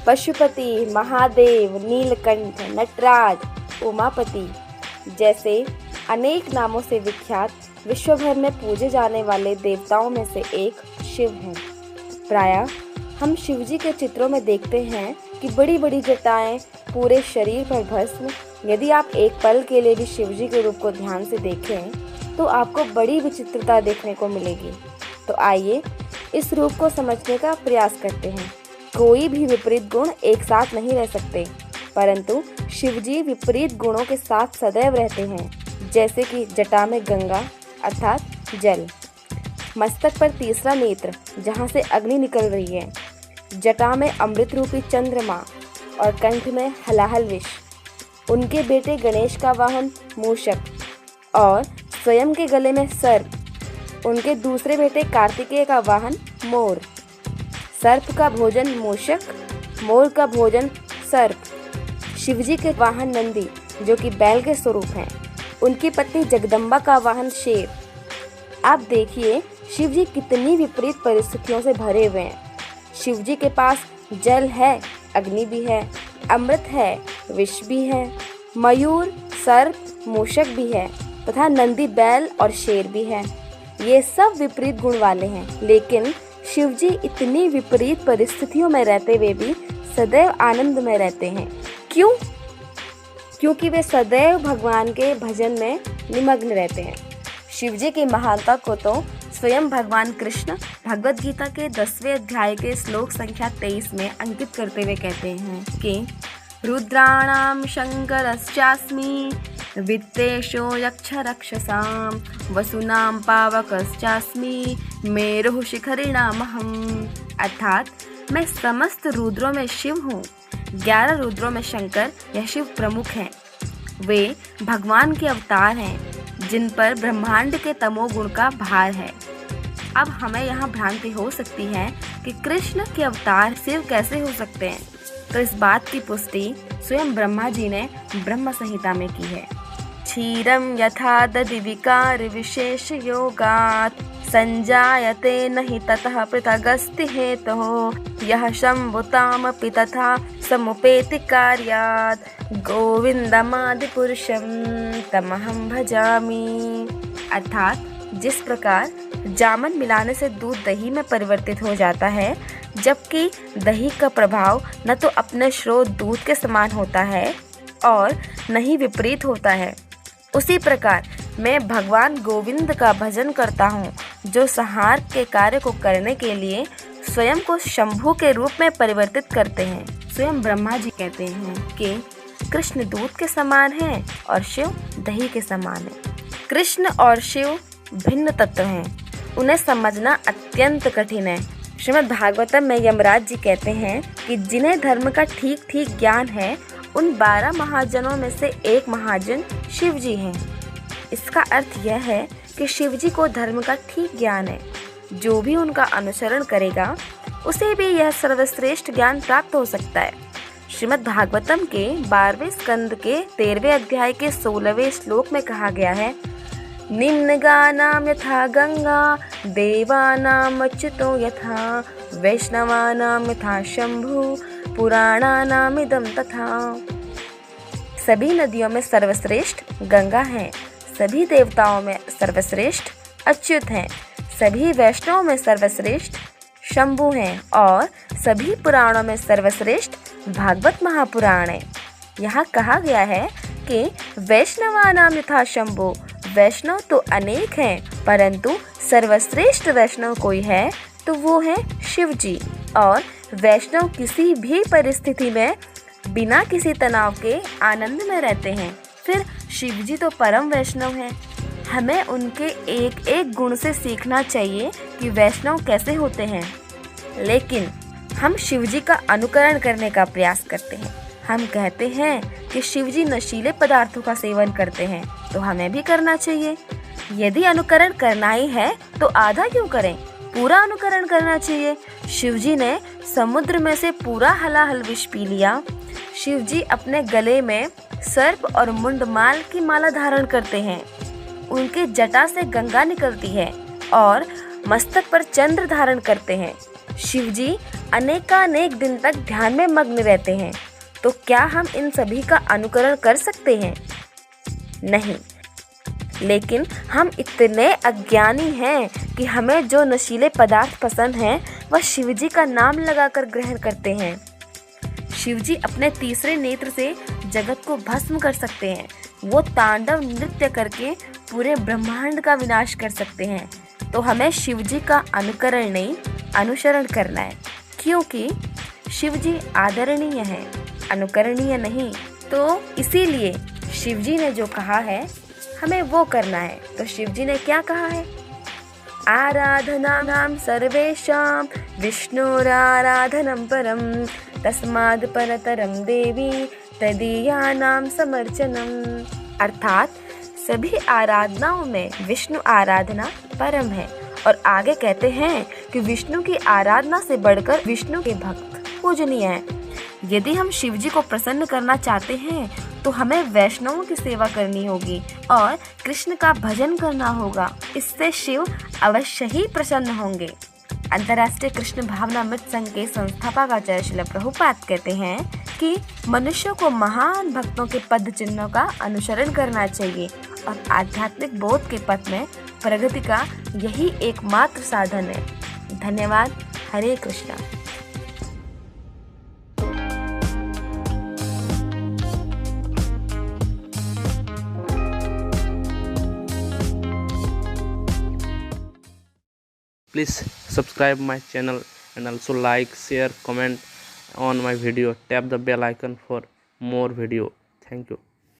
पशुपति, महादेव, नीलकंठ, नटराज, उमापति जैसे अनेक नामों से विख्यात विश्व भर में पूजे जाने वाले देवताओं में से एक शिव हैं। प्रायः हम शिवजी के चित्रों में देखते हैं कि बड़ी बड़ी जटाएं, पूरे शरीर पर भस्म। यदि आप एक पल के लिए भी शिवजी के रूप को ध्यान से देखें तो आपको बड़ी विचित्रता देखने को मिलेगी। तो आइए इस रूप को समझने का प्रयास करते हैं। कोई भी विपरीत गुण एक साथ नहीं रह सकते, परंतु शिवजी विपरीत गुणों के साथ सदैव रहते हैं, जैसे कि जटा में गंगा अर्थात जल, मस्तक पर तीसरा नेत्र जहाँ से अग्नि निकल रही है, जटा में अमृत रूपी चंद्रमा और कंठ में हलाहल विष, उनके बेटे गणेश का वाहन मूषक और स्वयं के गले में सर्प, उनके दूसरे बेटे कार्तिकेय का वाहन मोर। सर्प का भोजन मूषक, मोर का भोजन सर्प। शिवजी के वाहन नंदी जो कि बैल के स्वरूप हैं, उनकी पत्नी जगदम्बा का वाहन शेर। आप देखिए शिवजी कितनी विपरीत परिस्थितियों से भरे हुए हैं। शिवजी के पास जल है, अग्नि भी है, अमृत है, विष भी है, मयूर, सर्प, मूषक भी है तथा नंदी बैल और शेर भी है। ये सब विपरीत गुण वाले हैं, लेकिन शिवजी इतनी विपरीत परिस्थितियों में रहते हुए भी सदैव आनंद में रहते हैं। क्यों? क्योंकि वे सदैव भगवान के भजन में निमग्न रहते हैं। शिवजी की महानता को तो स्वयं भगवान कृष्ण भगवद गीता के 10वें अध्याय के श्लोक संख्या 23 में अंकित करते हुए कहते हैं कि रुद्राणाम शंकरश्चास्मि वित्तेषो यक्ष रक्षसाम वसुनाम पावकश्चास्मि मेरुः शिखरिणामहम्। अर्थात मैं समस्त रुद्रों में शिव हूँ। 11 रुद्रों में शंकर या शिव प्रमुख हैं। वे भगवान के अवतार हैं जिन पर ब्रह्मांड के तमोगुण का भार है। अब हमें यहाँ भ्रांति हो सकती है कि कृष्ण के अवतार शिव कैसे हो सकते हैं, तो इस बात की पुष्टि स्वयं ब्रह्मा जी ने ब्रह्म संहिता में की है। क्षीरम यथा दधि विकार विशेष योगात् संजायते नहि ततः पृथगस्ति हेतुः यः शम्भुतामपि तथा समुपेति कार्यात् गोविंदमादि पुरुषम तमहं भजामि। अर्थात जिस प्रकार जामन मिलाने से दूध दही में परिवर्तित हो जाता है, जबकि दही का प्रभाव न तो अपने स्रोत दूध के समान होता है और न ही विपरीत होता है, उसी प्रकार मैं भगवान गोविंद का भजन करता हूँ, जो संहार के कार्य को करने के लिए स्वयं को शंभु के रूप में परिवर्तित करते हैं। स्वयं ब्रह्मा जी कहते हैं कि कृष्ण दूध के समान है और शिव दही के समान है। कृष्ण और शिव भिन्न तत्व हैं, उन्हें समझना अत्यंत कठिन है। श्रीमद् भागवतम में यमराज जी कहते हैं कि जिन्हें धर्म का ठीक ठीक ज्ञान है, उन 12 महाजनों में से एक महाजन शिव जी हैं। इसका अर्थ यह है कि शिव जी को धर्म का ठीक ज्ञान है। जो भी उनका अनुसरण करेगा उसे भी यह सर्वश्रेष्ठ ज्ञान प्राप्त हो सकता है। श्रीमद् भागवतम के 12वें स्कंद के 13वें अध्याय के 16वें श्लोक में कहा गया है, निम्नगानाम यथा गंगा देवानाम अच्युतो यथा वैष्णवानाम यथा शंभु पुराणानाम इदम तथा। सभी नदियों में सर्वश्रेष्ठ गंगा है, सभी देवताओं में सर्वश्रेष्ठ अच्युत हैं, सभी वैष्णवों में सर्वश्रेष्ठ शंभु हैं और सभी पुराणों में सर्वश्रेष्ठ भागवत महापुराण है। यहाँ कहा गया है कि वैष्णवानाम यथा शंभु, वैष्णव तो अनेक हैं, परंतु सर्वश्रेष्ठ वैष्णव कोई है तो वो है शिव जी। और वैष्णव किसी भी परिस्थिति में बिना किसी तनाव के आनंद में रहते हैं। फिर शिव जी तो परम वैष्णव हैं। हमें उनके एक एक गुण से सीखना चाहिए कि वैष्णव कैसे होते हैं, लेकिन हम शिव जी का अनुकरण करने का प्रयास करते हैं। हम कहते हैं कि शिव जी नशीले पदार्थों का सेवन करते हैं, तो हमें भी करना चाहिए। यदि अनुकरण करना ही है तो आधा क्यों करें, पूरा अनुकरण करना चाहिए। शिव जी ने समुद्र में से पूरा हलाहल विष पी लिया। शिव जी अपने गले में सर्प और मुंडमाल की माला धारण करते हैं। उनके जटा से गंगा निकलती है और मस्तक पर चंद्र धारण करते हैं। शिव जी अनेकानेक दिन तक ध्यान में मग्न रहते हैं, तो क्या हम इन सभी का अनुकरण कर सकते हैं? नहीं, लेकिन हम इतने अज्ञानी हैं कि हमें जो नशीले पदार्थ पसंद हैं वह शिवजी का नाम लगाकर ग्रहण करते हैं। शिवजी अपने तीसरे नेत्र से जगत को भस्म कर सकते हैं। वो तांडव नृत्य करके पूरे ब्रह्मांड का विनाश कर सकते हैं। तो हमें शिवजी का अनुकरण नहीं, अनुसरण करना है, क्योंकि शिवजी आदरणीय है, अनुकरणीय नहीं। तो इसीलिए शिवजी ने जो कहा है हमें वो करना है। तो शिवजी ने क्या कहा है? आराधनानां सर्वेषां विष्णुराराधनं परं तस्माद् परतरं देवी तदीयानां समर्चनम्। अर्थात सभी आराधनाओं में विष्णु आराधना परम है। और आगे कहते हैं कि विष्णु की आराधना से बढ़कर विष्णु के भक्त पूजनीय हैं। यदि हम शिवजी को प्रसन्न करना चाहते हैं तो हमें वैष्णवों की सेवा करनी होगी और कृष्ण का भजन करना होगा। इससे शिव अवश्य ही प्रसन्न होंगे। अंतर्राष्ट्रीय कृष्ण भावनामृत संघ के संस्थापक आचार्य श्रील प्रभुपाद कहते हैं कि मनुष्यों को महान भक्तों के पद चिन्हों का अनुसरण करना चाहिए और आध्यात्मिक बोध के पथ में प्रगति का यही एकमात्र साधन है। धन्यवाद। हरे Krishna. Please subscribe my channel and also like, share, comment on my video. Tap the bell icon for more video. Thank you.